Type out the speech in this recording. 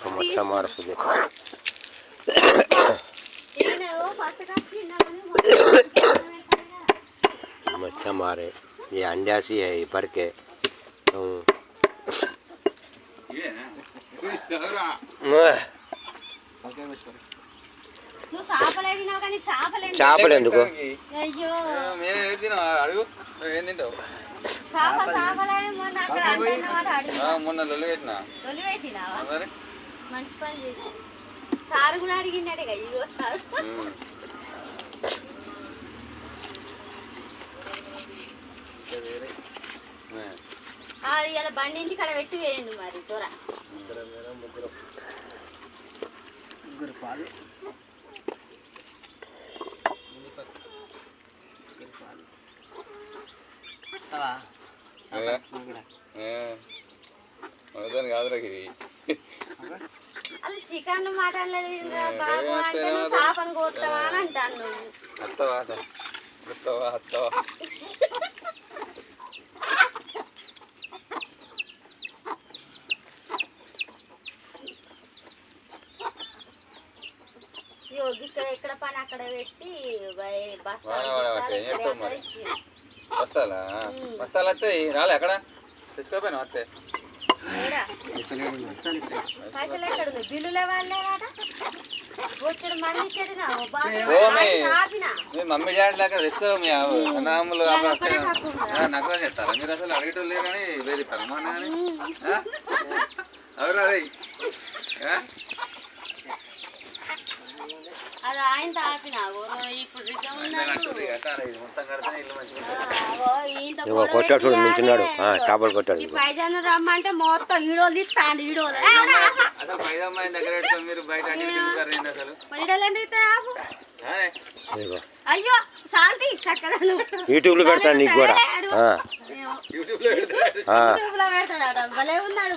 मच्छा मार से देखो मच्छा मारे ये अंड्यासी है ये भर के చేపలు ఎందుకు మొన్న లొల్లి పెట్టినా మంచి పని చేసి సార్ కూడా అడిగిండే ఇగో సార్ ఇలా బండి ఇంటి కాడ పెట్టి వేయండి మరి దూర కాదురా అది చికెన్ మటన్ బాబు అంటే చేపను కోస్తావా అని అంటాను ఇక్కడ ఎక్కడ పని అక్కడ పెట్టి బస్తాలా బస్తాలు వస్తాయి రాలే అక్కడ తెచ్చుకోపోయినా వస్తే పైసలు ఎక్కడ ఉంది బిల్లులు వాళ్ళేనాట వచ్చాడు మంది ఇచ్చాడు మీ మమ్మీ డాడీ లాగా తెచ్చుకో మీ అన్నములు నకలు చేస్తారా మీరు అసలు అడిగేటోళ్ళు లేరు కానీ వేదిస్తారు అమ్మా కానీ అవునా రే అది ఆయన తాపినావు ఇప్పుడు పైజాను రమ్మంటే మొత్తం ఈడోలు తీస్తాండి ఈడోలు అయ్యో శాంతి చక్కగా యూట్యూబ్ లో పెడతాను నీకు కూడా యూట్యూబ్ లో పెడతాడు భలే ఉన్నాడు.